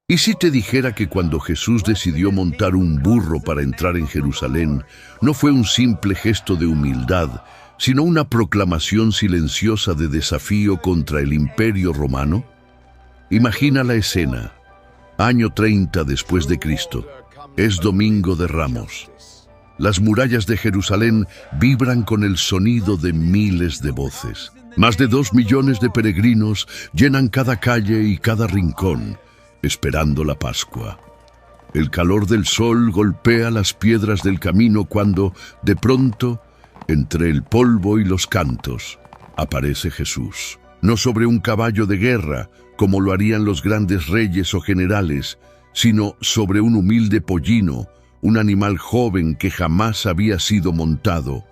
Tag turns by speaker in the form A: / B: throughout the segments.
A: ¿Y si te dijera que cuando Jesús decidió montar un burro para entrar en Jerusalén, no fue un simple gesto de humildad, sino una proclamación silenciosa de desafío contra el Imperio Romano? Imagina la escena. Año 30 después de Cristo. Es Domingo de Ramos. Las murallas de Jerusalén vibran con el sonido de miles de voces. Más de 2 millones de peregrinos llenan cada calle y cada rincón, esperando la Pascua. El calor del sol golpea las piedras del camino cuando, de pronto, entre el polvo y los cantos, aparece Jesús. No sobre un caballo de guerra, como lo harían los grandes reyes o generales, sino sobre un humilde pollino, un animal joven que jamás había sido montado,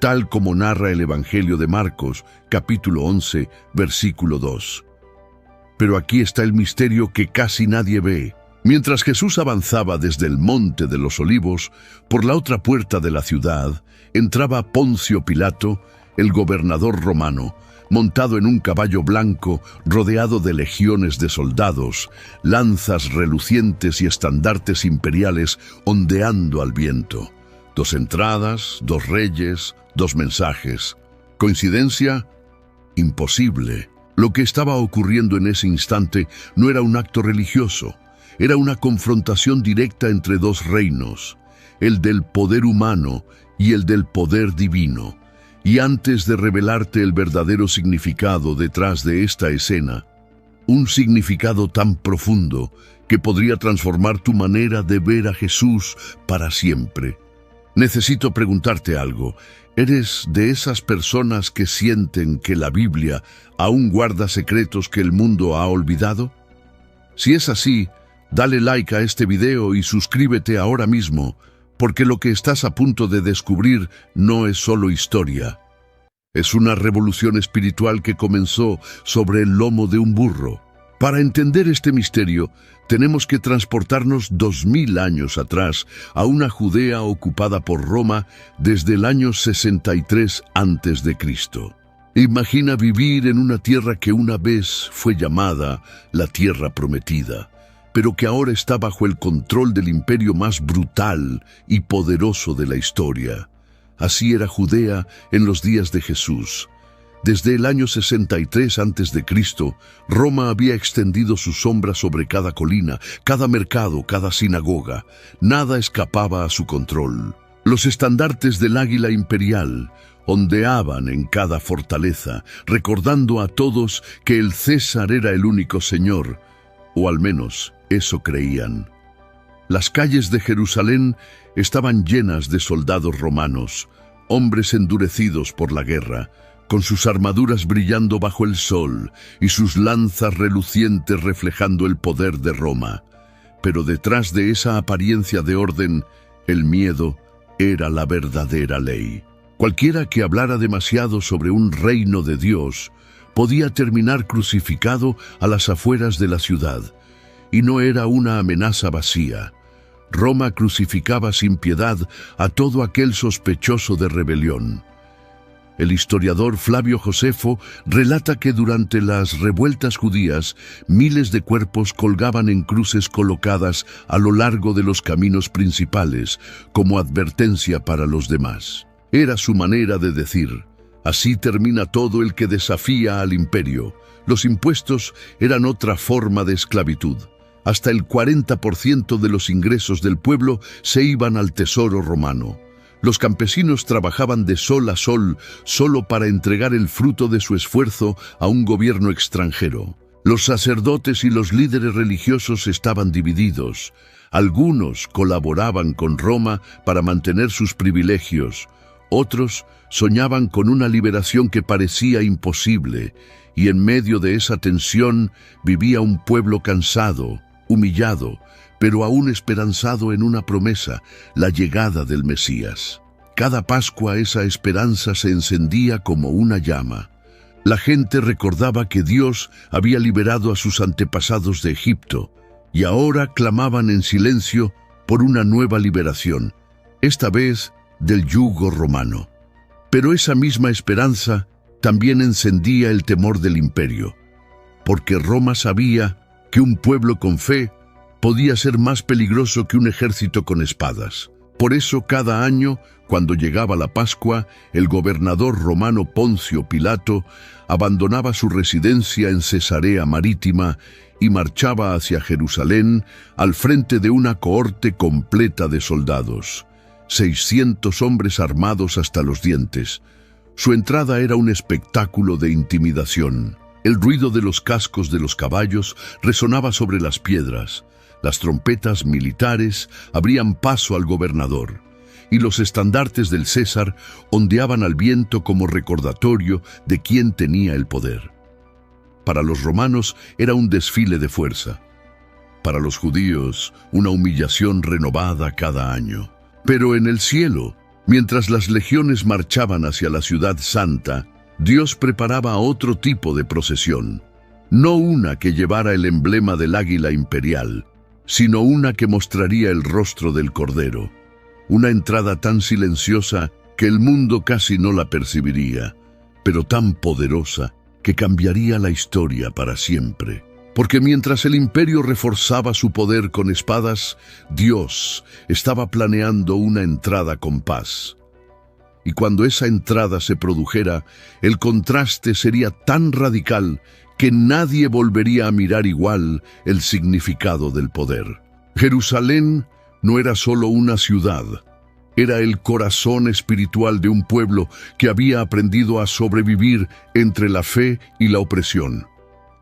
A: tal como narra el Evangelio de Marcos, capítulo 11, versículo 2. Pero aquí está el misterio que casi nadie ve. Mientras Jesús avanzaba desde el Monte de los Olivos, por la otra puerta de la ciudad, entraba Poncio Pilato, el gobernador romano, montado en un caballo blanco, rodeado de legiones de soldados, lanzas relucientes y estandartes imperiales ondeando al viento. 2 entradas, 2 reyes, 2 mensajes. ¿Coincidencia? Imposible. Lo que estaba ocurriendo en ese instante no era un acto religioso, era una confrontación directa entre 2 reinos, el del poder humano y el del poder divino. Y antes de revelarte el verdadero significado detrás de esta escena, un significado tan profundo que podría transformar tu manera de ver a Jesús para siempre, necesito preguntarte algo. ¿Eres de esas personas que sienten que la Biblia aún guarda secretos que el mundo ha olvidado? Si es así, dale like a este video y suscríbete ahora mismo, porque lo que estás a punto de descubrir no es solo historia. Es una revolución espiritual que comenzó sobre el lomo de un burro. Para entender este misterio, tenemos que transportarnos 2000 años atrás a una Judea ocupada por Roma desde el año 63 a.C. Imagina vivir en una tierra que una vez fue llamada la Tierra Prometida, pero que ahora está bajo el control del imperio más brutal y poderoso de la historia. Así era Judea en los días de Jesús. Desde el año 63 a.C., Roma había extendido su sombra sobre cada colina, cada mercado, cada sinagoga. Nada escapaba a su control. Los estandartes del águila imperial ondeaban en cada fortaleza, recordando a todos que el César era el único señor, o al menos eso creían. Las calles de Jerusalén estaban llenas de soldados romanos, hombres endurecidos por la guerra, con sus armaduras brillando bajo el sol y sus lanzas relucientes reflejando el poder de Roma. Pero detrás de esa apariencia de orden, el miedo era la verdadera ley. Cualquiera que hablara demasiado sobre un reino de Dios podía terminar crucificado a las afueras de la ciudad. Y no era una amenaza vacía. Roma crucificaba sin piedad a todo aquel sospechoso de rebelión. El historiador Flavio Josefo relata que durante las revueltas judías, miles de cuerpos colgaban en cruces colocadas a lo largo de los caminos principales, como advertencia para los demás. Era su manera de decir: así termina todo el que desafía al imperio. Los impuestos eran otra forma de esclavitud. Hasta el 40% de los ingresos del pueblo se iban al tesoro romano. Los campesinos trabajaban de sol a sol solo para entregar el fruto de su esfuerzo a un gobierno extranjero. Los sacerdotes y los líderes religiosos estaban divididos. Algunos colaboraban con Roma para mantener sus privilegios. Otros soñaban con una liberación que parecía imposible, y en medio de esa tensión vivía un pueblo cansado, humillado, pero aún esperanzado en una promesa, la llegada del Mesías. Cada Pascua esa esperanza se encendía como una llama. La gente recordaba que Dios había liberado a sus antepasados de Egipto, y ahora clamaban en silencio por una nueva liberación, esta vez del yugo romano. Pero esa misma esperanza también encendía el temor del imperio, porque Roma sabía que un pueblo con fe podía ser más peligroso que un ejército con espadas. Por eso, cada año, cuando llegaba la Pascua, el gobernador romano Poncio Pilato abandonaba su residencia en Cesarea Marítima y marchaba hacia Jerusalén al frente de una cohorte completa de soldados, 600 hombres armados hasta los dientes. Su entrada era un espectáculo de intimidación. El ruido de los cascos de los caballos resonaba sobre las piedras. Las trompetas militares abrían paso al gobernador, y los estandartes del César ondeaban al viento como recordatorio de quién tenía el poder. Para los romanos era un desfile de fuerza. Para los judíos, una humillación renovada cada año. Pero en el cielo, mientras las legiones marchaban hacia la ciudad santa, Dios preparaba otro tipo de procesión. No una que llevara el emblema del águila imperial, sino una que mostraría el rostro del Cordero. Una entrada tan silenciosa que el mundo casi no la percibiría, pero tan poderosa que cambiaría la historia para siempre. Porque mientras el imperio reforzaba su poder con espadas, Dios estaba planeando una entrada con paz. Y cuando esa entrada se produjera, el contraste sería tan radical que nadie volvería a mirar igual el significado del poder. Jerusalén no era solo una ciudad, era el corazón espiritual de un pueblo que había aprendido a sobrevivir entre la fe y la opresión.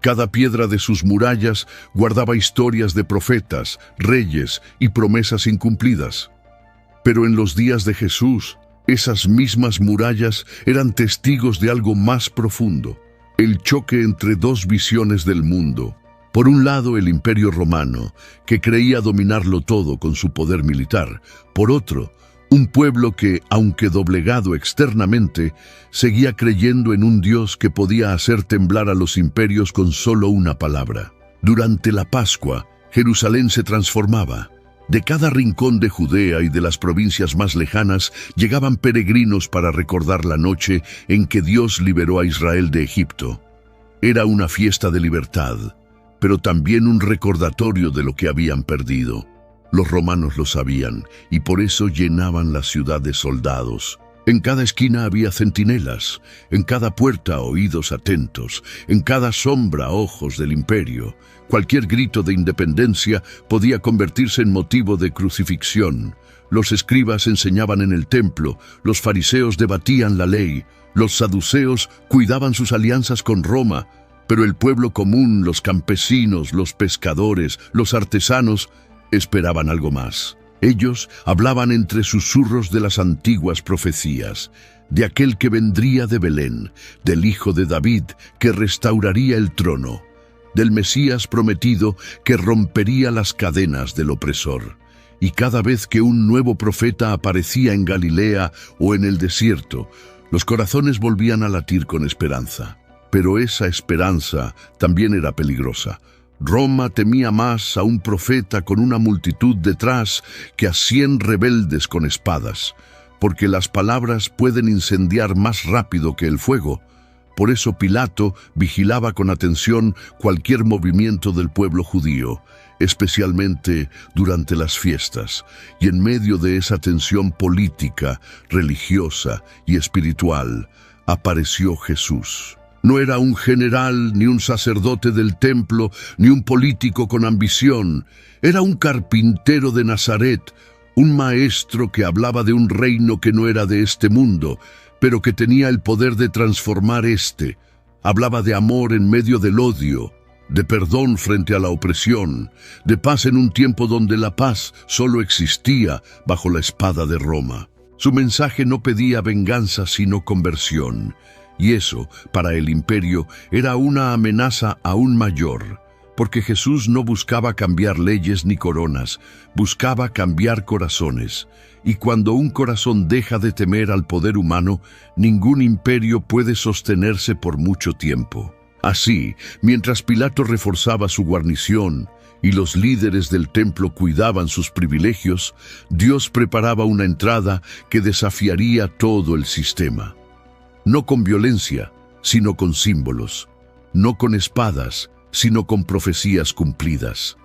A: Cada piedra de sus murallas guardaba historias de profetas, reyes y promesas incumplidas. Pero en los días de Jesús, esas mismas murallas eran testigos de algo más profundo. El choque entre dos visiones del mundo. Por un lado, el Imperio Romano, que creía dominarlo todo con su poder militar. Por otro, un pueblo que, aunque doblegado externamente, seguía creyendo en un Dios que podía hacer temblar a los imperios con solo una palabra. Durante la Pascua, Jerusalén se transformaba. De cada rincón de Judea y de las provincias más lejanas llegaban peregrinos para recordar la noche en que Dios liberó a Israel de Egipto. Era una fiesta de libertad, pero también un recordatorio de lo que habían perdido. Los romanos lo sabían y por eso llenaban la ciudad de soldados. En cada esquina había centinelas, en cada puerta oídos atentos, en cada sombra ojos del imperio. Cualquier grito de independencia podía convertirse en motivo de crucifixión. Los escribas enseñaban en el templo, los fariseos debatían la ley, los saduceos cuidaban sus alianzas con Roma, pero el pueblo común, los campesinos, los pescadores, los artesanos, esperaban algo más. Ellos hablaban entre susurros de las antiguas profecías, de aquel que vendría de Belén, del hijo de David que restauraría el trono, del Mesías prometido que rompería las cadenas del opresor. Y cada vez que un nuevo profeta aparecía en Galilea o en el desierto, los corazones volvían a latir con esperanza. Pero esa esperanza también era peligrosa. Roma temía más a un profeta con una multitud detrás que a 100 rebeldes con espadas, porque las palabras pueden incendiar más rápido que el fuego. Por eso Pilato vigilaba con atención cualquier movimiento del pueblo judío, especialmente durante las fiestas, y en medio de esa tensión política, religiosa y espiritual, apareció Jesús. No era un general, ni un sacerdote del templo, ni un político con ambición. Era un carpintero de Nazaret, un maestro que hablaba de un reino que no era de este mundo, pero que tenía el poder de transformar este. Hablaba de amor en medio del odio, de perdón frente a la opresión, de paz en un tiempo donde la paz solo existía bajo la espada de Roma. Su mensaje no pedía venganza sino conversión. Y eso, para el imperio, era una amenaza aún mayor, porque Jesús no buscaba cambiar leyes ni coronas, buscaba cambiar corazones. Y cuando un corazón deja de temer al poder humano, ningún imperio puede sostenerse por mucho tiempo. Así, mientras Pilato reforzaba su guarnición y los líderes del templo cuidaban sus privilegios, Dios preparaba una entrada que desafiaría todo el sistema. No con violencia, sino con símbolos. No con espadas, sino con profecías cumplidas.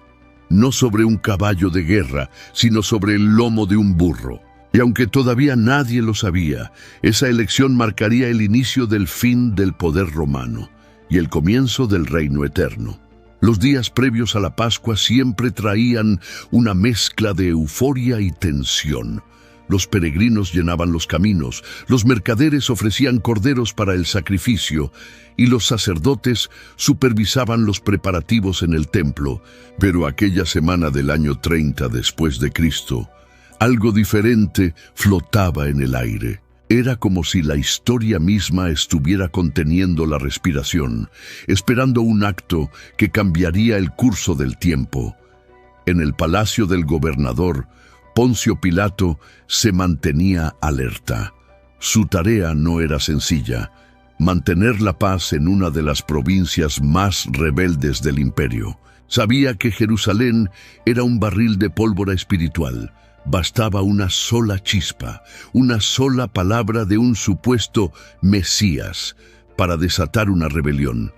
A: no sobre un caballo de guerra, sino sobre el lomo de un burro. Y aunque todavía nadie lo sabía, esa elección marcaría el inicio del fin del poder romano y el comienzo del reino eterno. Los días previos a la Pascua siempre traían una mezcla de euforia y tensión. Los peregrinos llenaban los caminos, los mercaderes ofrecían corderos para el sacrificio y los sacerdotes supervisaban los preparativos en el templo. Pero aquella semana del año 30 después de Cristo, algo diferente flotaba en el aire. Era como si la historia misma estuviera conteniendo la respiración, esperando un acto que cambiaría el curso del tiempo. En el palacio del gobernador, Poncio Pilato se mantenía alerta. Su tarea no era sencilla: mantener la paz en una de las provincias más rebeldes del imperio. Sabía que Jerusalén era un barril de pólvora espiritual. Bastaba una sola chispa, una sola palabra de un supuesto Mesías para desatar una rebelión.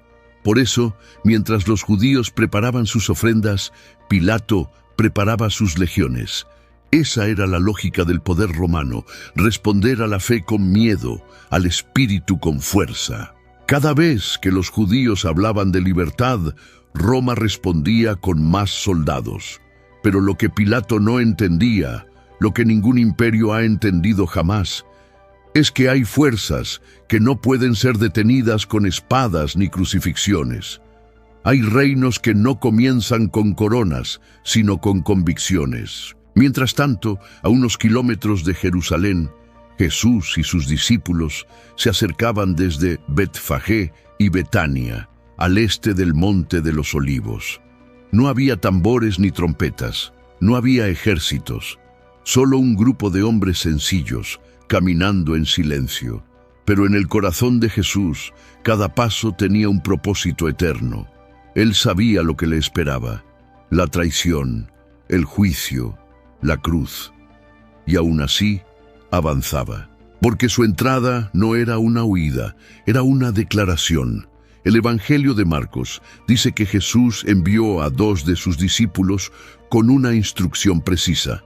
A: Por eso, mientras los judíos preparaban sus ofrendas, Pilato preparaba sus legiones. Esa era la lógica del poder romano: responder a la fe con miedo, al espíritu con fuerza. Cada vez que los judíos hablaban de libertad, Roma respondía con más soldados. Pero lo que Pilato no entendía, lo que ningún imperio ha entendido jamás, es que hay fuerzas que no pueden ser detenidas con espadas ni crucifixiones. Hay reinos que no comienzan con coronas, sino con convicciones. Mientras tanto, a unos kilómetros de Jerusalén, Jesús y sus discípulos se acercaban desde Betfagé y Betania, al este del Monte de los Olivos. No había tambores ni trompetas, no había ejércitos, solo un grupo de hombres sencillos, caminando en silencio. Pero en el corazón de Jesús, cada paso tenía un propósito eterno. Él sabía lo que le esperaba: la traición, el juicio, la cruz. Y aún así, avanzaba. Porque su entrada no era una huida, era una declaración. El Evangelio de Marcos dice que Jesús envió a 2 de sus discípulos con una instrucción precisa: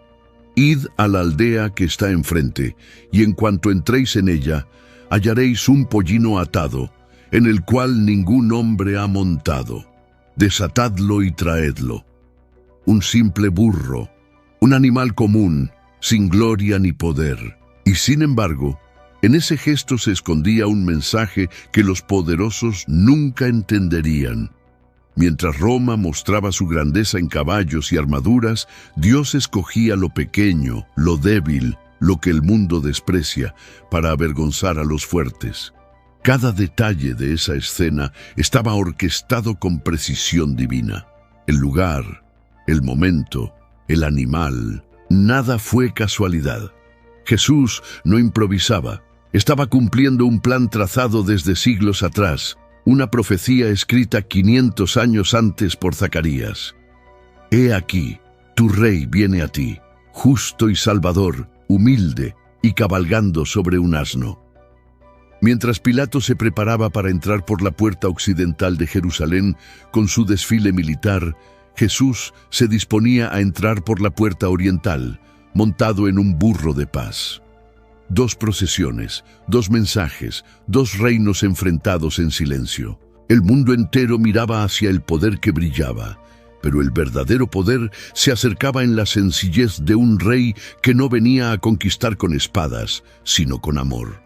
A: id a la aldea que está enfrente, y en cuanto entréis en ella, hallaréis un pollino atado, en el cual ningún hombre ha montado. Desatadlo y traedlo. Un simple burro, un animal común, sin gloria ni poder. Y sin embargo, en ese gesto se escondía un mensaje que los poderosos nunca entenderían. Mientras Roma mostraba su grandeza en caballos y armaduras, Dios escogía lo pequeño, lo débil, lo que el mundo desprecia, para avergonzar a los fuertes. Cada detalle de esa escena estaba orquestado con precisión divina. El lugar, el momento, el animal, nada fue casualidad. Jesús no improvisaba. Estaba cumpliendo un plan trazado desde siglos atrás, una profecía escrita 500 años antes por Zacarías. He aquí, tu rey viene a ti, justo y salvador, humilde y cabalgando sobre un asno. Mientras Pilato se preparaba para entrar por la puerta occidental de Jerusalén con su desfile militar, Jesús se disponía a entrar por la puerta oriental, montado en un burro de paz. 2 procesiones, 2 mensajes, 2 reinos enfrentados en silencio. El mundo entero miraba hacia el poder que brillaba, pero el verdadero poder se acercaba en la sencillez de un rey que no venía a conquistar con espadas, sino con amor.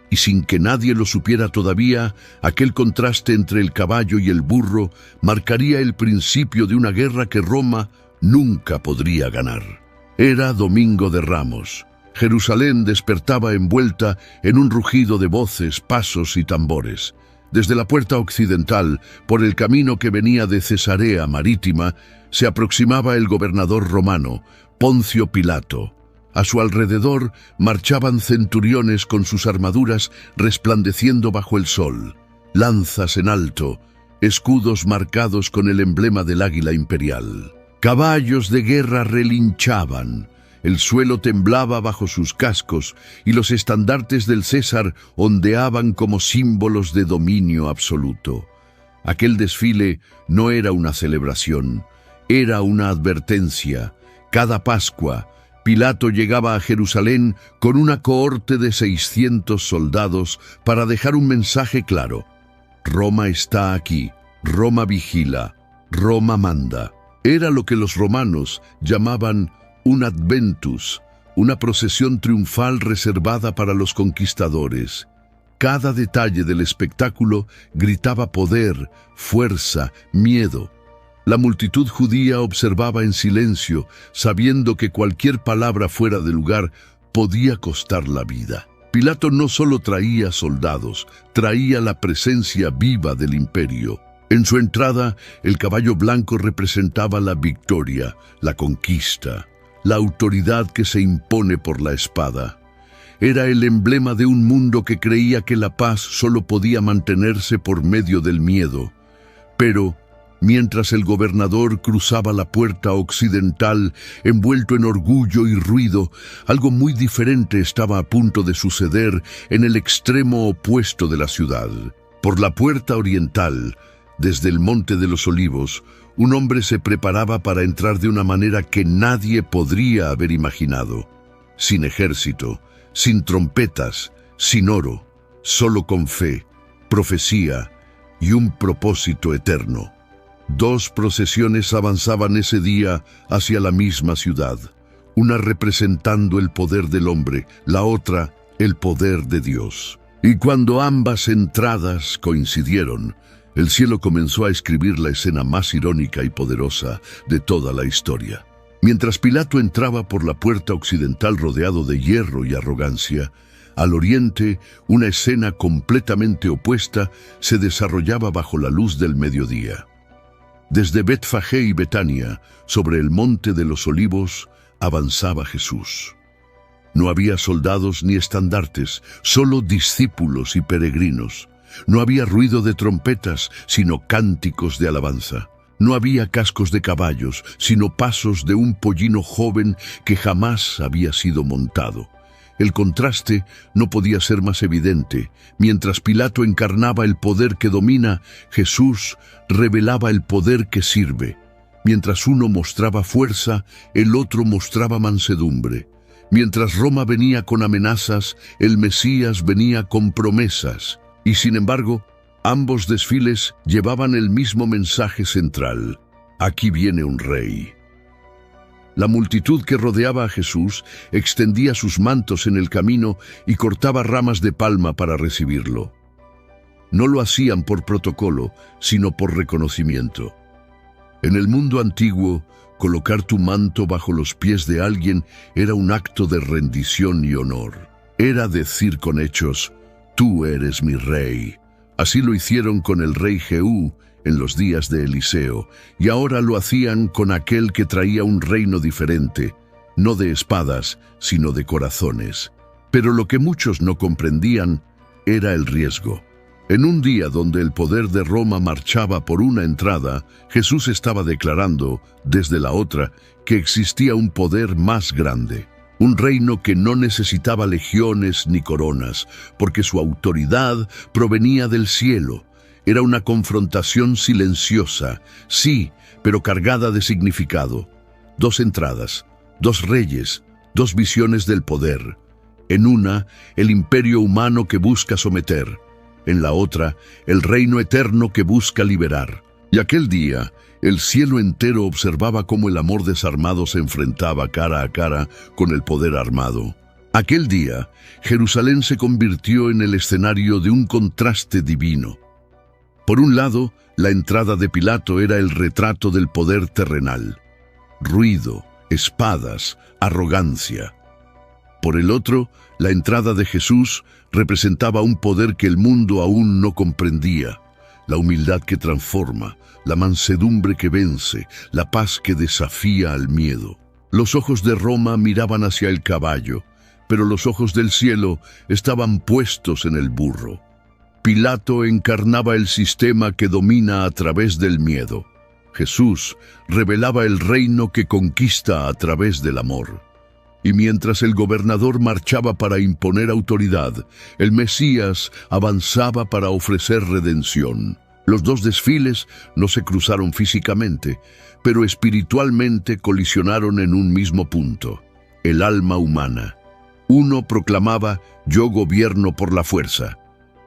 A: Y sin que nadie lo supiera todavía, aquel contraste entre el caballo y el burro marcaría el principio de una guerra que Roma nunca podría ganar. Era Domingo de Ramos. Jerusalén despertaba envuelta en un rugido de voces, pasos y tambores. Desde la puerta occidental, por el camino que venía de Cesarea Marítima, se aproximaba el gobernador romano, Poncio Pilato. A su alrededor marchaban centuriones con sus armaduras resplandeciendo bajo el sol, lanzas en alto, escudos marcados con el emblema del águila imperial. Caballos de guerra relinchaban, el suelo temblaba bajo sus cascos y los estandartes del César ondeaban como símbolos de dominio absoluto. Aquel desfile no era una celebración, Era una advertencia. Cada Pascua, Pilato llegaba a Jerusalén con una cohorte de 600 soldados para dejar un mensaje claro. Roma está aquí, Roma vigila, Roma manda. Era lo que los romanos llamaban un adventus, una procesión triunfal reservada para los conquistadores. Cada detalle del espectáculo gritaba poder, fuerza, miedo. La multitud judía observaba en silencio, sabiendo que cualquier palabra fuera de lugar podía costar la vida. Pilato no solo traía soldados, traía la presencia viva del imperio. En su entrada, el caballo blanco representaba la victoria, la conquista, la autoridad que se impone por la espada. Era el emblema de un mundo que creía que la paz solo podía mantenerse por medio del miedo. Pero, mientras el gobernador cruzaba la puerta occidental, envuelto en orgullo y ruido, algo muy diferente estaba a punto de suceder en el extremo opuesto de la ciudad. Por la puerta oriental, desde el Monte de los Olivos, un hombre se preparaba para entrar de una manera que nadie podría haber imaginado. Sin ejército, sin trompetas, sin oro, solo con fe, profecía y un propósito eterno. 2 procesiones avanzaban ese día hacia la misma ciudad, una representando el poder del hombre, la otra el poder de Dios. Y cuando ambas entradas coincidieron, el cielo comenzó a escribir la escena más irónica y poderosa de toda la historia. Mientras Pilato entraba por la puerta occidental rodeado de hierro y arrogancia, al oriente, una escena completamente opuesta se desarrollaba bajo la luz del mediodía. Desde Betfagé y Betania, sobre el Monte de los Olivos, avanzaba Jesús. No había soldados ni estandartes, solo discípulos y peregrinos. No había ruido de trompetas, sino cánticos de alabanza. No había cascos de caballos, sino pasos de un pollino joven que jamás había sido montado. El contraste no podía ser más evidente. Mientras Pilato encarnaba el poder que domina, Jesús revelaba el poder que sirve. Mientras uno mostraba fuerza, el otro mostraba mansedumbre. Mientras Roma venía con amenazas, el Mesías venía con promesas. Y sin embargo, ambos desfiles llevaban el mismo mensaje central: aquí viene un rey. La multitud que rodeaba a Jesús extendía sus mantos en el camino y cortaba ramas de palma para recibirlo. No lo hacían por protocolo, sino por reconocimiento. En el mundo antiguo, colocar tu manto bajo los pies de alguien era un acto de rendición y honor. Era decir con hechos: tú eres mi rey. Así lo hicieron con el rey Jehú en los días de Eliseo, y ahora lo hacían con aquel que traía un reino diferente, no de espadas, sino de corazones. Pero lo que muchos no comprendían era el riesgo. En un día donde el poder de Roma marchaba por una entrada, Jesús estaba declarando, desde la otra, que existía un poder más grande. Un reino que no necesitaba legiones ni coronas, porque su autoridad provenía del cielo. Era una confrontación silenciosa, sí, pero cargada de significado. 2 entradas, 2 reyes, 2 visiones del poder. En una, el imperio humano que busca someter. En la otra, el reino eterno que busca liberar. Y aquel día, el cielo entero observaba cómo el amor desarmado se enfrentaba cara a cara con el poder armado. Aquel día, Jerusalén se convirtió en el escenario de un contraste divino. Por un lado, la entrada de Pilato era el retrato del poder terrenal. Ruido, espadas, arrogancia. Por el otro, la entrada de Jesús representaba un poder que el mundo aún no comprendía. La humildad que transforma, la mansedumbre que vence, la paz que desafía al miedo. Los ojos de Roma miraban hacia el caballo, pero los ojos del cielo estaban puestos en el burro. Pilato encarnaba el sistema que domina a través del miedo. Jesús revelaba el reino que conquista a través del amor. Y mientras el gobernador marchaba para imponer autoridad, el Mesías avanzaba para ofrecer redención. Los dos desfiles no se cruzaron físicamente, pero espiritualmente colisionaron en un mismo punto: el alma humana. Uno proclamaba: yo gobierno por la fuerza.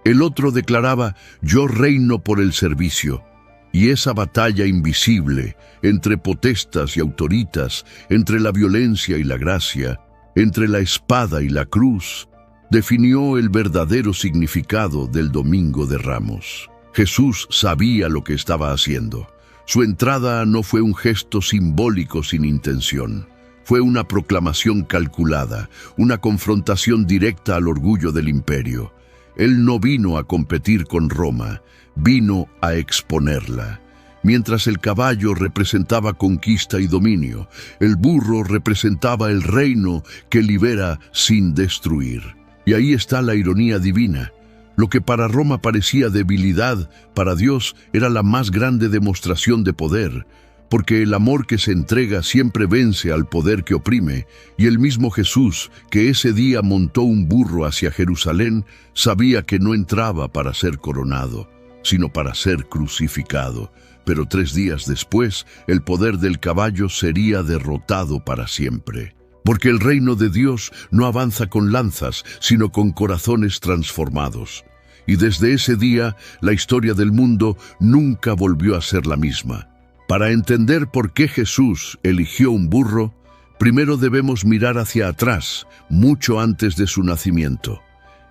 A: El otro declaraba: yo reino por el servicio. Y esa batalla invisible entre potestas y autoritas, entre la violencia y la gracia, entre la espada y la cruz, definió el verdadero significado del Domingo de Ramos. Jesús sabía lo que estaba haciendo. Su entrada no fue un gesto simbólico sin intención. Fue una proclamación calculada, una confrontación directa al orgullo del imperio. Él no vino a competir con Roma, vino a exponerla. Mientras el caballo representaba conquista y dominio, el burro representaba el reino que libera sin destruir. Y ahí está la ironía divina. Lo que para Roma parecía debilidad, para Dios era la más grande demostración de poder, porque el amor que se entrega siempre vence al poder que oprime, y el mismo Jesús, que ese día montó un burro hacia Jerusalén, sabía que no entraba para ser coronado, sino para ser crucificado. Pero 3 días después, el poder del caballo sería derrotado para siempre. Porque el reino de Dios no avanza con lanzas, sino con corazones transformados. Y desde ese día, la historia del mundo nunca volvió a ser la misma. Para entender por qué Jesús eligió un burro, primero debemos mirar hacia atrás, mucho antes de su nacimiento.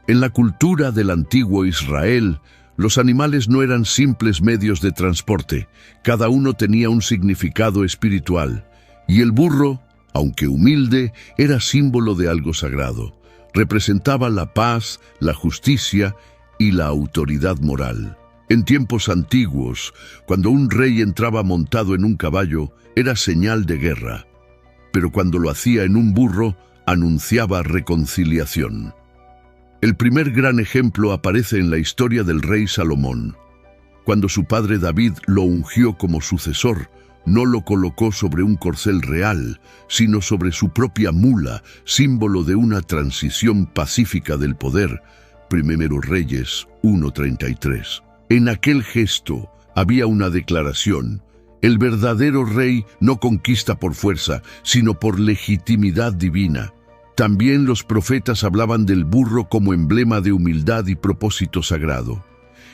A: En la cultura del antiguo Israel, los animales no eran simples medios de transporte, cada uno tenía un significado espiritual, y el burro, aunque humilde, era símbolo de algo sagrado. Representaba la paz, la justicia y la autoridad moral. En tiempos antiguos, cuando un rey entraba montado en un caballo, era señal de guerra, pero cuando lo hacía en un burro, anunciaba reconciliación. El primer gran ejemplo aparece en la historia del rey Salomón. Cuando su padre David lo ungió como sucesor, no lo colocó sobre un corcel real, sino sobre su propia mula, símbolo de una transición pacífica del poder. Primero Reyes 1:33. En aquel gesto había una declaración: el verdadero rey no conquista por fuerza, sino por legitimidad divina. También los profetas hablaban del burro como emblema de humildad y propósito sagrado.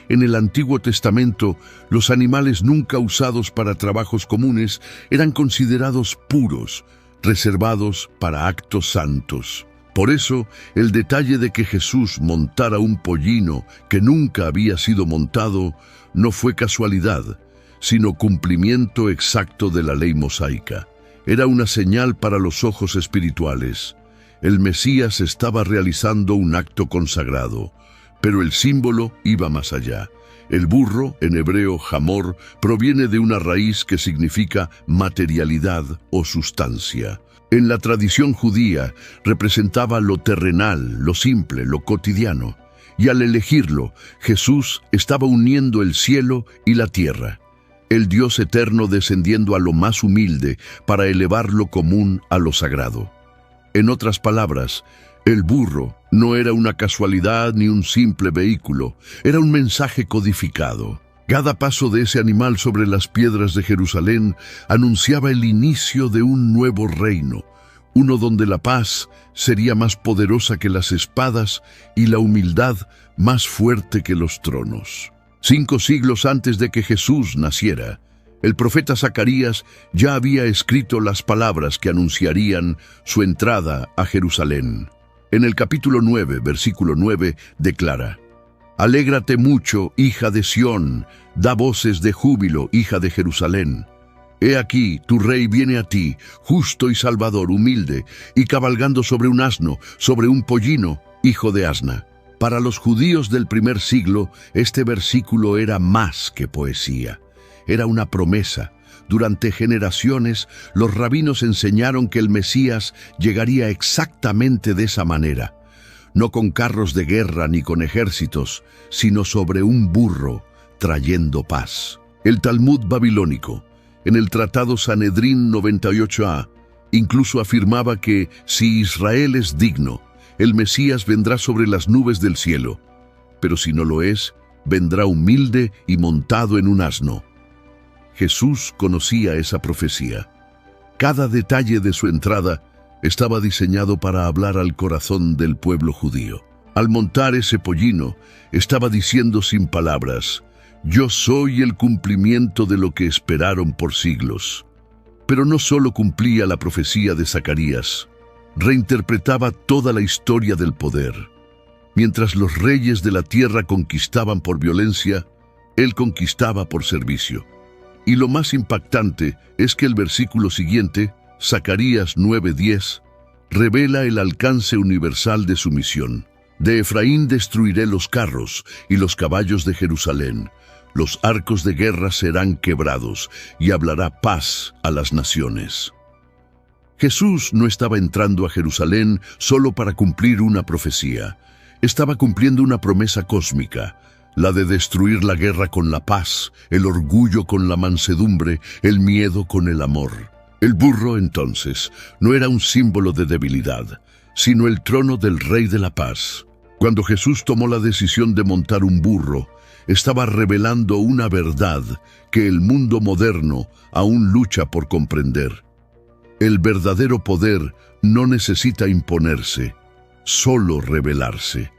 A: En el Antiguo Testamento, los animales nunca usados para trabajos comunes eran considerados puros, reservados para actos santos. Por eso, el detalle de que Jesús montara un pollino que nunca había sido montado no fue casualidad, sino cumplimiento exacto de la ley mosaica. Era una señal para los ojos espirituales. El Mesías estaba realizando un acto consagrado, pero el símbolo iba más allá. El burro, en hebreo hamor, proviene de una raíz que significa materialidad o sustancia. En la tradición judía representaba lo terrenal, lo simple, lo cotidiano. Y al elegirlo, Jesús estaba uniendo el cielo y la tierra. El Dios eterno descendiendo a lo más humilde para elevar lo común a lo sagrado. En otras palabras, el burro no era una casualidad ni un simple vehículo, era un mensaje codificado. Cada paso de ese animal sobre las piedras de Jerusalén anunciaba el inicio de un nuevo reino, uno donde la paz sería más poderosa que las espadas y la humildad más fuerte que los tronos. 5 siglos antes de que Jesús naciera, el profeta Zacarías ya había escrito las palabras que anunciarían su entrada a Jerusalén. En el capítulo 9, versículo 9, declara: Alégrate mucho, hija de Sión, da voces de júbilo, hija de Jerusalén. He aquí, tu rey viene a ti, justo y salvador, humilde, y cabalgando sobre un asno, sobre un pollino, hijo de asna. Para los judíos del primer siglo, este versículo era más que poesía. Era una promesa. Durante generaciones, los rabinos enseñaron que el Mesías llegaría exactamente de esa manera, no con carros de guerra ni con ejércitos, sino sobre un burro, trayendo paz. El Talmud babilónico, en el Tratado Sanedrín 98a, incluso afirmaba que si Israel es digno, el Mesías vendrá sobre las nubes del cielo, pero si no lo es, vendrá humilde y montado en un asno. Jesús conocía esa profecía. Cada detalle de su entrada estaba diseñado para hablar al corazón del pueblo judío. Al montar ese pollino, estaba diciendo sin palabras: «Yo soy el cumplimiento de lo que esperaron por siglos». Pero no solo cumplía la profecía de Zacarías, reinterpretaba toda la historia del poder. Mientras los reyes de la tierra conquistaban por violencia, él conquistaba por servicio. Y lo más impactante es que el versículo siguiente, Zacarías 9:10, revela el alcance universal de su misión. «De Efraín destruiré los carros y los caballos de Jerusalén. Los arcos de guerra serán quebrados y hablará paz a las naciones». Jesús no estaba entrando a Jerusalén solo para cumplir una profecía. Estaba cumpliendo una promesa cósmica, la de destruir la guerra con la paz, el orgullo con la mansedumbre, el miedo con el amor. El burro, entonces, no era un símbolo de debilidad, sino el trono del Rey de la Paz. Cuando Jesús tomó la decisión de montar un burro, estaba revelando una verdad que el mundo moderno aún lucha por comprender. El verdadero poder no necesita imponerse, solo revelarse.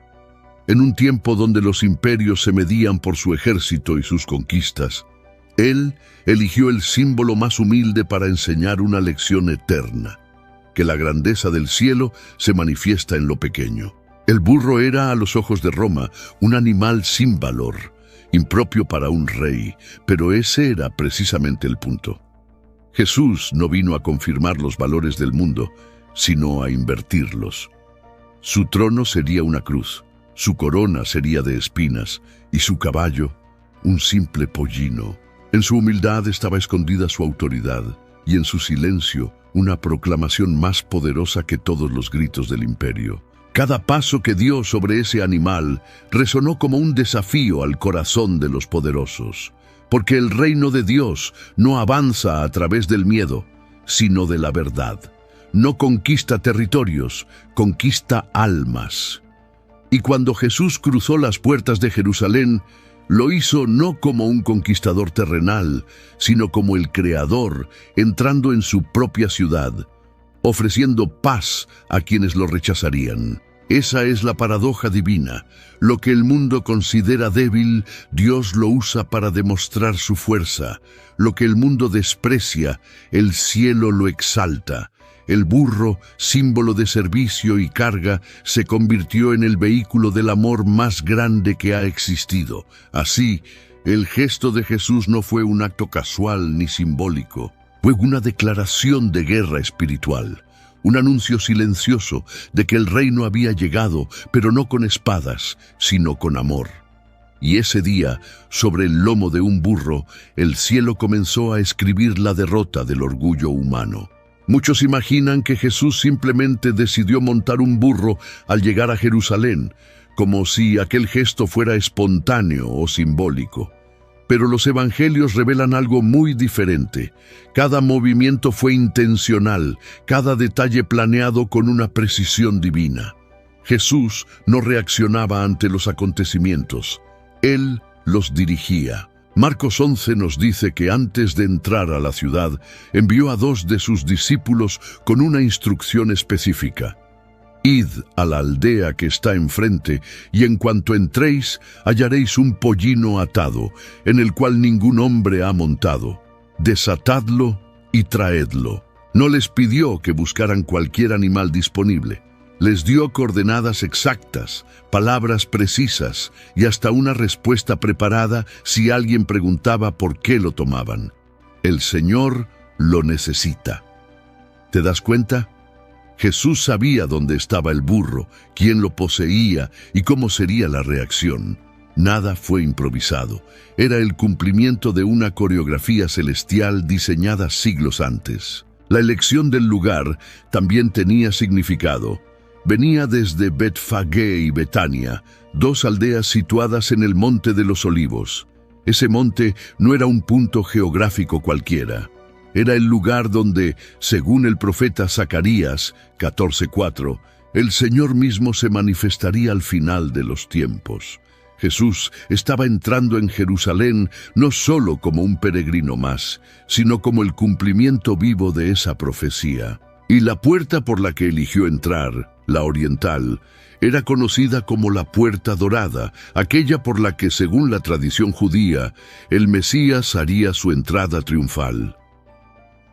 A: En un tiempo donde los imperios se medían por su ejército y sus conquistas, él eligió el símbolo más humilde para enseñar una lección eterna, que la grandeza del cielo se manifiesta en lo pequeño. El burro era, a los ojos de Roma, un animal sin valor, impropio para un rey, pero ese era precisamente el punto. Jesús no vino a confirmar los valores del mundo, sino a invertirlos. Su trono sería una cruz, su corona sería de espinas, y su caballo, un simple pollino. En su humildad estaba escondida su autoridad, y en su silencio, una proclamación más poderosa que todos los gritos del imperio. Cada paso que dio sobre ese animal resonó como un desafío al corazón de los poderosos, porque el reino de Dios no avanza a través del miedo, sino de la verdad. No conquista territorios, conquista almas. Y cuando Jesús cruzó las puertas de Jerusalén, lo hizo no como un conquistador terrenal, sino como el Creador, entrando en su propia ciudad, ofreciendo paz a quienes lo rechazarían. Esa es la paradoja divina. Lo que el mundo considera débil, Dios lo usa para demostrar su fuerza. Lo que el mundo desprecia, el cielo lo exalta. El burro, símbolo de servicio y carga, se convirtió en el vehículo del amor más grande que ha existido. Así, el gesto de Jesús no fue un acto casual ni simbólico. Fue una declaración de guerra espiritual. Un anuncio silencioso de que el reino había llegado, pero no con espadas, sino con amor. Y ese día, sobre el lomo de un burro, el cielo comenzó a escribir la derrota del orgullo humano. Muchos imaginan que Jesús simplemente decidió montar un burro al llegar a Jerusalén, como si aquel gesto fuera espontáneo o simbólico. Pero los evangelios revelan algo muy diferente. Cada movimiento fue intencional, cada detalle planeado con una precisión divina. Jesús no reaccionaba ante los acontecimientos, Él los dirigía. Marcos 11 nos dice que antes de entrar a la ciudad, envió a 2 de sus discípulos con una instrucción específica. Id a la aldea que está enfrente, y en cuanto entréis, hallaréis un pollino atado, en el cual ningún hombre ha montado. Desatadlo y traedlo. No les pidió que buscaran cualquier animal disponible. Les dio coordenadas exactas, palabras precisas y hasta una respuesta preparada si alguien preguntaba por qué lo tomaban. El Señor lo necesita. ¿Te das cuenta? Jesús sabía dónde estaba el burro, quién lo poseía y cómo sería la reacción. Nada fue improvisado. Era el cumplimiento de una coreografía celestial diseñada siglos antes. La elección del lugar también tenía significado. Venía desde Betfagé y Betania, 2 aldeas situadas en el Monte de los Olivos. Ese monte no era un punto geográfico cualquiera. Era el lugar donde, según el profeta Zacarías 14:4, el Señor mismo se manifestaría al final de los tiempos. Jesús estaba entrando en Jerusalén no solo como un peregrino más, sino como el cumplimiento vivo de esa profecía. Y la puerta por la que eligió entrar, la oriental, era conocida como la Puerta Dorada, aquella por la que, según la tradición judía, el Mesías haría su entrada triunfal.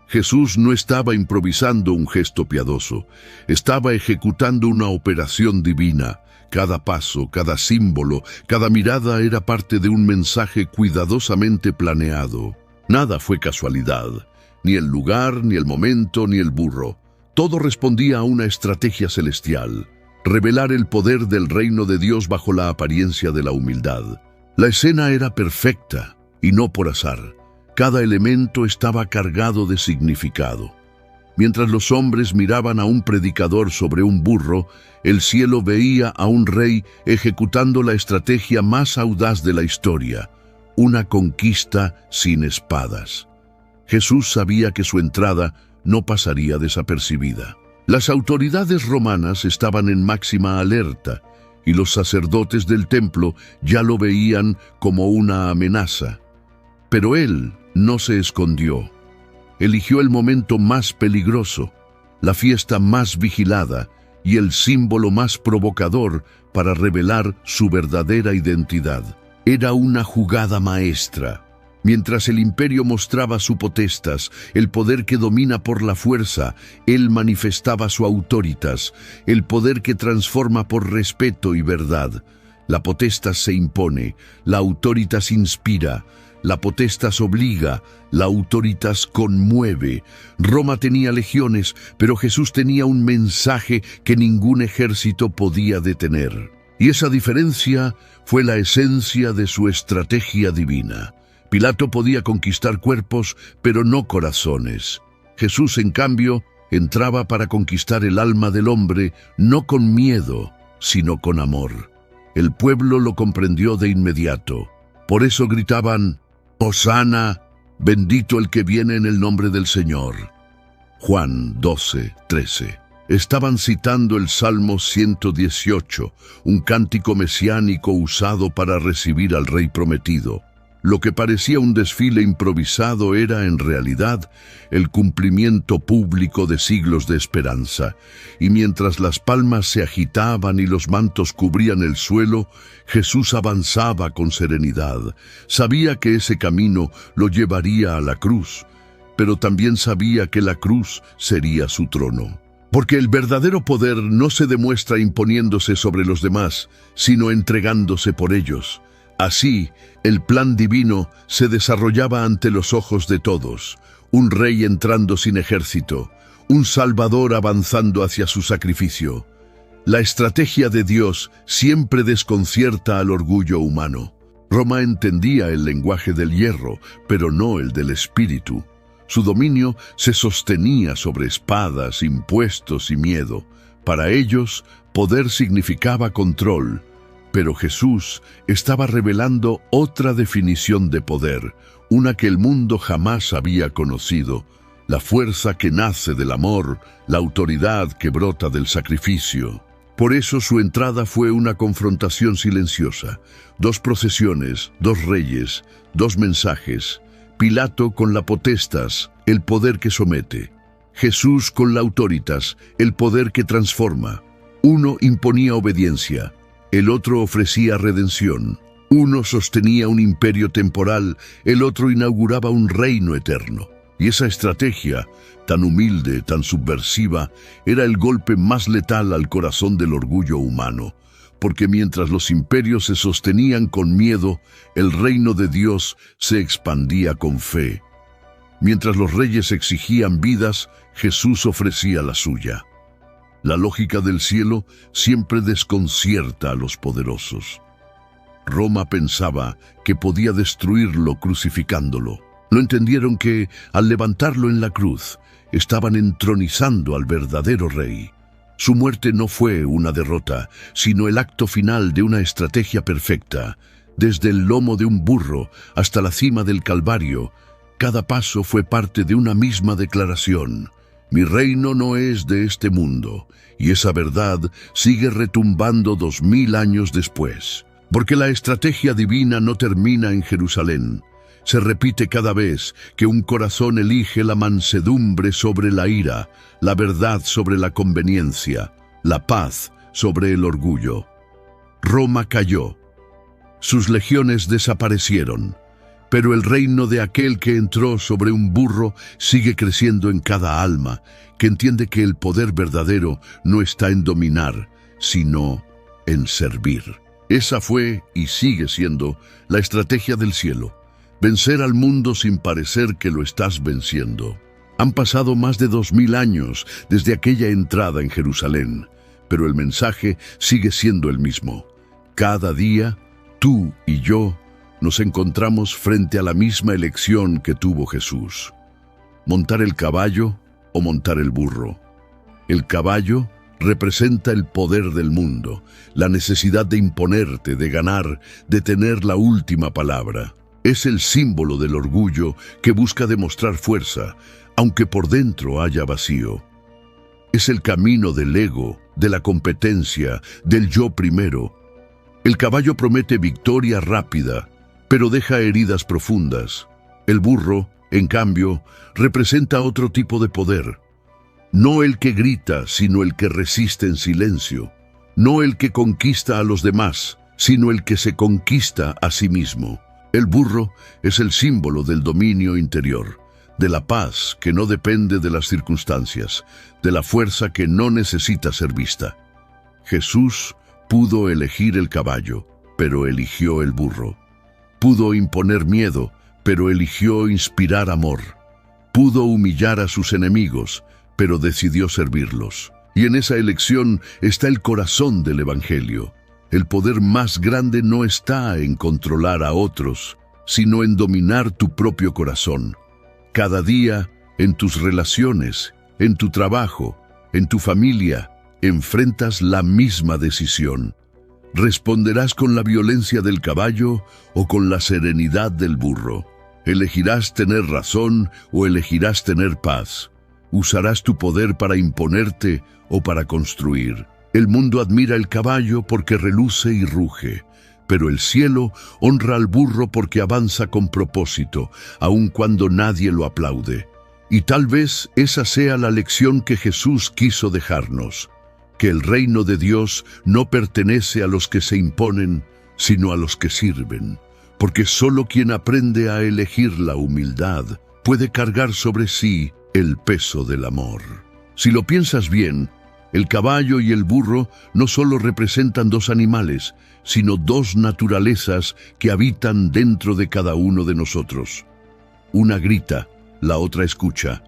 A: Jesús no estaba improvisando un gesto piadoso, estaba ejecutando una operación divina. Cada paso, cada símbolo, cada mirada era parte de un mensaje cuidadosamente planeado. Nada fue casualidad, ni el lugar, ni el momento, ni el burro. Todo respondía a una estrategia celestial, revelar el poder del reino de Dios bajo la apariencia de la humildad. La escena era perfecta, y no por azar. Cada elemento estaba cargado de significado. Mientras los hombres miraban a un predicador sobre un burro, el cielo veía a un rey ejecutando la estrategia más audaz de la historia, una conquista sin espadas. Jesús sabía que su entrada no pasaría desapercibida. Las autoridades romanas estaban en máxima alerta, y los sacerdotes del templo ya lo veían como una amenaza. Pero él no se escondió. Eligió el momento más peligroso, la fiesta más vigilada y el símbolo más provocador para revelar su verdadera identidad. Era una jugada maestra. Mientras el imperio mostraba su potestas, el poder que domina por la fuerza, él manifestaba su autoritas, el poder que transforma por respeto y verdad. La potestas se impone, la autoritas inspira, la potestas obliga, la autoritas conmueve. Roma tenía legiones, pero Jesús tenía un mensaje que ningún ejército podía detener. Y esa diferencia fue la esencia de su estrategia divina. Pilato podía conquistar cuerpos, pero no corazones. Jesús, en cambio, entraba para conquistar el alma del hombre, no con miedo, sino con amor. El pueblo lo comprendió de inmediato. Por eso gritaban: «Hosana, bendito el que viene en el nombre del Señor». Juan 12:13. Estaban citando el Salmo 118, un cántico mesiánico usado para recibir al Rey prometido. Lo que parecía un desfile improvisado era, en realidad, el cumplimiento público de siglos de esperanza. Y mientras las palmas se agitaban y los mantos cubrían el suelo, Jesús avanzaba con serenidad. Sabía que ese camino lo llevaría a la cruz, pero también sabía que la cruz sería su trono. Porque el verdadero poder no se demuestra imponiéndose sobre los demás, sino entregándose por ellos. Así, el plan divino se desarrollaba ante los ojos de todos. Un rey entrando sin ejército, un salvador avanzando hacia su sacrificio. La estrategia de Dios siempre desconcierta al orgullo humano. Roma entendía el lenguaje del hierro, pero no el del espíritu. Su dominio se sostenía sobre espadas, impuestos y miedo. Para ellos, poder significaba control. Pero Jesús estaba revelando otra definición de poder, una que el mundo jamás había conocido: la fuerza que nace del amor, la autoridad que brota del sacrificio. Por eso su entrada fue una confrontación silenciosa. 2 procesiones, 2 reyes, 2 mensajes. Pilato con la potestas, el poder que somete. Jesús con la autoritas, el poder que transforma. Uno imponía obediencia, el otro ofrecía redención. Uno sostenía un imperio temporal, el otro inauguraba un reino eterno. Y esa estrategia, tan humilde, tan subversiva, era el golpe más letal al corazón del orgullo humano. Porque mientras los imperios se sostenían con miedo, el reino de Dios se expandía con fe. Mientras los reyes exigían vidas, Jesús ofrecía la suya. La lógica del cielo siempre desconcierta a los poderosos. Roma pensaba que podía destruirlo crucificándolo. No entendieron que, al levantarlo en la cruz, estaban entronizando al verdadero rey. Su muerte no fue una derrota, sino el acto final de una estrategia perfecta. Desde el lomo de un burro hasta la cima del Calvario, cada paso fue parte de una misma declaración: mi reino no es de este mundo, y esa verdad sigue retumbando 2000 años después. Porque la estrategia divina no termina en Jerusalén. Se repite cada vez que un corazón elige la mansedumbre sobre la ira, la verdad sobre la conveniencia, la paz sobre el orgullo. Roma cayó. Sus legiones desaparecieron, pero el reino de aquel que entró sobre un burro sigue creciendo en cada alma, que entiende que el poder verdadero no está en dominar, sino en servir. Esa fue, y sigue siendo, la estrategia del cielo. Vencer al mundo sin parecer que lo estás venciendo. Han pasado más de 2000 años desde aquella entrada en Jerusalén, pero el mensaje sigue siendo el mismo. Cada día, tú y yo nos encontramos frente a la misma elección que tuvo Jesús: montar el caballo o montar el burro. El caballo representa el poder del mundo, la necesidad de imponerte, de ganar, de tener la última palabra. Es el símbolo del orgullo que busca demostrar fuerza, aunque por dentro haya vacío. Es el camino del ego, de la competencia, del yo primero. El caballo promete victoria rápida, pero deja heridas profundas. El burro, en cambio, representa otro tipo de poder. No el que grita, sino el que resiste en silencio. No el que conquista a los demás, sino el que se conquista a sí mismo. El burro es el símbolo del dominio interior, de la paz que no depende de las circunstancias, de la fuerza que no necesita ser vista. Jesús pudo elegir el caballo, pero eligió el burro. Pudo imponer miedo, pero eligió inspirar amor. Pudo humillar a sus enemigos, pero decidió servirlos. Y en esa elección está el corazón del Evangelio. El poder más grande no está en controlar a otros, sino en dominar tu propio corazón. Cada día, en tus relaciones, en tu trabajo, en tu familia, enfrentas la misma decisión. ¿Responderás con la violencia del caballo o con la serenidad del burro? ¿Elegirás tener razón o elegirás tener paz? ¿Usarás tu poder para imponerte o para construir? El mundo admira el caballo porque reluce y ruge, pero el cielo honra al burro porque avanza con propósito, aun cuando nadie lo aplaude. Y tal vez esa sea la lección que Jesús quiso dejarnos, que el reino de Dios no pertenece a los que se imponen, sino a los que sirven, porque solo quien aprende a elegir la humildad puede cargar sobre sí el peso del amor. Si lo piensas bien, el caballo y el burro no solo representan dos animales, sino dos naturalezas que habitan dentro de cada uno de nosotros. Una grita, la otra escucha.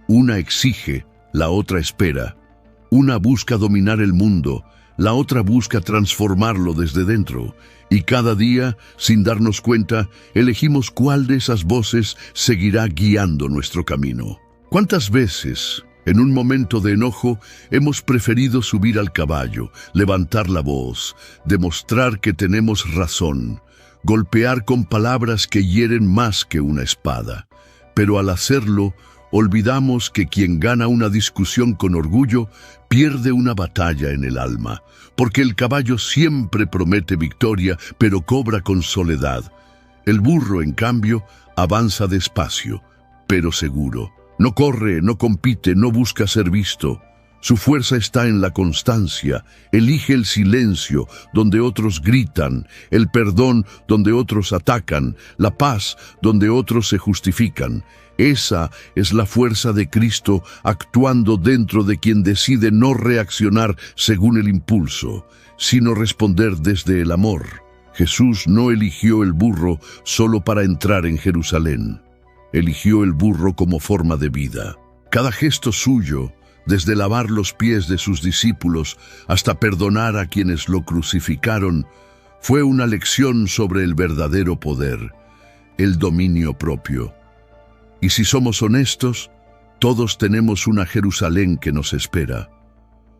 A: Una exige, la otra espera. Una busca dominar el mundo, la otra busca transformarlo desde dentro. Y cada día, sin darnos cuenta, elegimos cuál de esas voces seguirá guiando nuestro camino. ¿Cuántas veces, en un momento de enojo, hemos preferido subir al caballo, levantar la voz, demostrar que tenemos razón, golpear con palabras que hieren más que una espada? Pero al hacerlo, olvidamos que quien gana una discusión con orgullo pierde una batalla en el alma, porque el caballo siempre promete victoria, pero cobra con soledad. El burro, en cambio, avanza despacio, pero seguro. No corre, no compite, no busca ser visto. Su fuerza está en la constancia. Elige el silencio donde otros gritan, el perdón donde otros atacan, la paz donde otros se justifican. Esa es la fuerza de Cristo actuando dentro de quien decide no reaccionar según el impulso, sino responder desde el amor. Jesús no eligió el burro solo para entrar en Jerusalén. Eligió el burro como forma de vida. Cada gesto suyo, desde lavar los pies de sus discípulos hasta perdonar a quienes lo crucificaron, fue una lección sobre el verdadero poder, el dominio propio. Y si somos honestos, todos tenemos una Jerusalén que nos espera,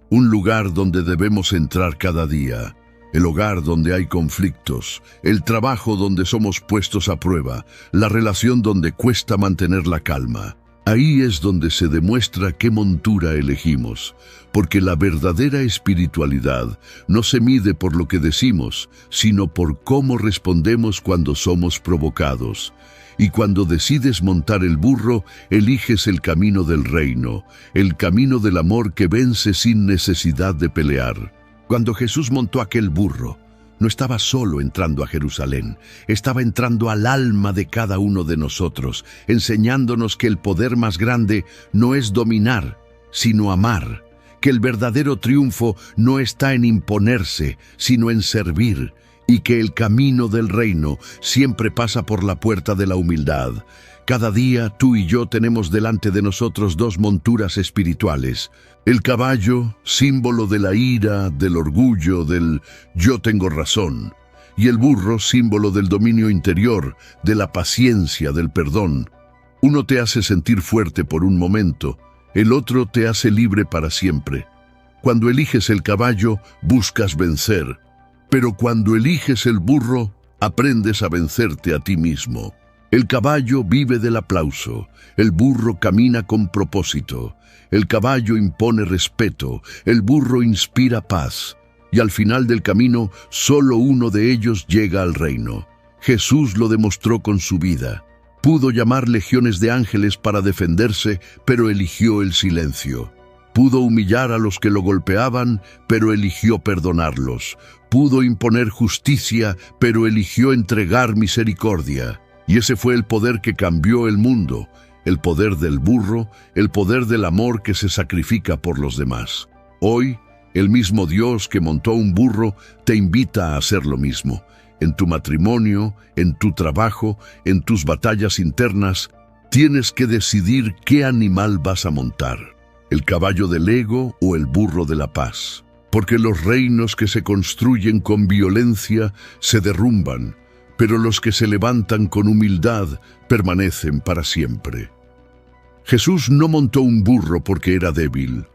A: un lugar donde debemos entrar cada día, el hogar donde hay conflictos, el trabajo donde somos puestos a prueba, la relación donde cuesta mantener la calma. Ahí es donde se demuestra qué montura elegimos, porque la verdadera espiritualidad no se mide por lo que decimos, sino por cómo respondemos cuando somos provocados. Y cuando decides montar el burro, eliges el camino del reino, el camino del amor que vence sin necesidad de pelear. Cuando Jesús montó aquel burro, no estaba solo entrando a Jerusalén, estaba entrando al alma de cada uno de nosotros, enseñándonos que el poder más grande no es dominar, sino amar, que el verdadero triunfo no está en imponerse, sino en servir, y que el camino del reino siempre pasa por la puerta de la humildad. Cada día tú y yo tenemos delante de nosotros dos monturas espirituales. El caballo, símbolo de la ira, del orgullo, del yo tengo razón. Y el burro, símbolo del dominio interior, de la paciencia, del perdón. Uno te hace sentir fuerte por un momento, el otro te hace libre para siempre. Cuando eliges el caballo, buscas vencer. Pero cuando eliges el burro, aprendes a vencerte a ti mismo. El caballo vive del aplauso, el burro camina con propósito. El caballo impone respeto, el burro inspira paz. Y al final del camino, solo uno de ellos llega al reino. Jesús lo demostró con su vida. Pudo llamar legiones de ángeles para defenderse, pero eligió el silencio. Pudo humillar a los que lo golpeaban, pero eligió perdonarlos. Pudo imponer justicia, pero eligió entregar misericordia. Y ese fue el poder que cambió el mundo, el poder del burro, el poder del amor que se sacrifica por los demás. Hoy, el mismo Dios que montó un burro te invita a hacer lo mismo. En tu matrimonio, en tu trabajo, en tus batallas internas, tienes que decidir qué animal vas a montar. ¿El caballo del ego o el burro de la paz? Porque los reinos que se construyen con violencia se derrumban, pero los que se levantan con humildad permanecen para siempre. Jesús no montó un burro porque era débil.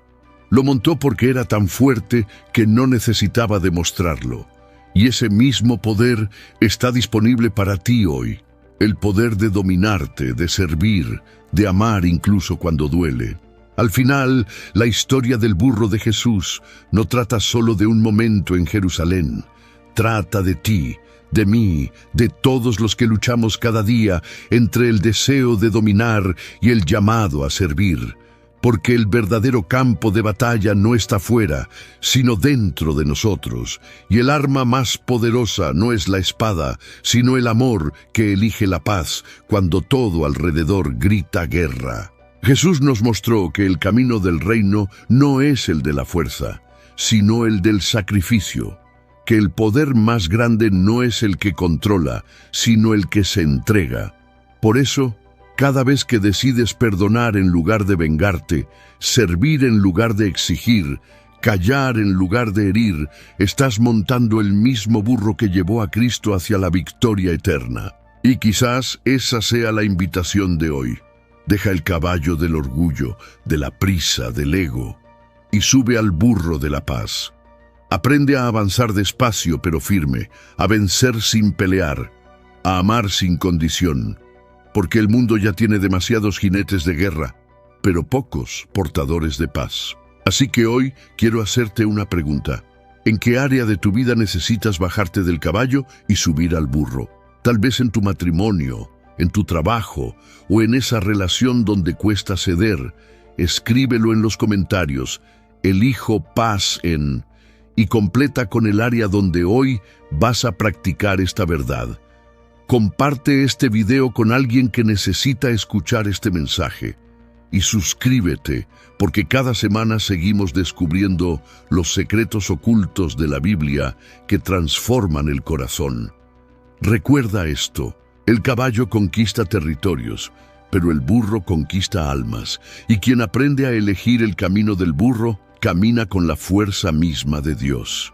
A: Lo montó porque era tan fuerte que no necesitaba demostrarlo. Y ese mismo poder está disponible para ti hoy. El poder de dominarte, de servir, de amar incluso cuando duele. Al final, la historia del burro de Jesús no trata solo de un momento en Jerusalén. Trata de ti, de mí, de todos los que luchamos cada día entre el deseo de dominar y el llamado a servir. Porque el verdadero campo de batalla no está fuera, sino dentro de nosotros. Y el arma más poderosa no es la espada, sino el amor que elige la paz cuando todo alrededor grita guerra. Jesús nos mostró que el camino del reino no es el de la fuerza, sino el del sacrificio. Que el poder más grande no es el que controla, sino el que se entrega. Por eso, cada vez que decides perdonar en lugar de vengarte, servir en lugar de exigir, callar en lugar de herir, estás montando el mismo burro que llevó a Cristo hacia la victoria eterna. Y quizás esa sea la invitación de hoy. Deja el caballo del orgullo, de la prisa, del ego, y sube al burro de la paz. Aprende a avanzar despacio pero firme, a vencer sin pelear, a amar sin condición, porque el mundo ya tiene demasiados jinetes de guerra, pero pocos portadores de paz. Así que hoy quiero hacerte una pregunta. ¿En qué área de tu vida necesitas bajarte del caballo y subir al burro? Tal vez en tu matrimonio, en tu trabajo o en esa relación donde cuesta ceder. Escríbelo en los comentarios. Elijo paz en... y completa con el área donde hoy vas a practicar esta verdad. Comparte este video con alguien que necesita escuchar este mensaje. Y suscríbete, porque cada semana seguimos descubriendo los secretos ocultos de la Biblia que transforman el corazón. Recuerda esto, el caballo conquista territorios, pero el burro conquista almas, y quien aprende a elegir el camino del burro, camina con la fuerza misma de Dios.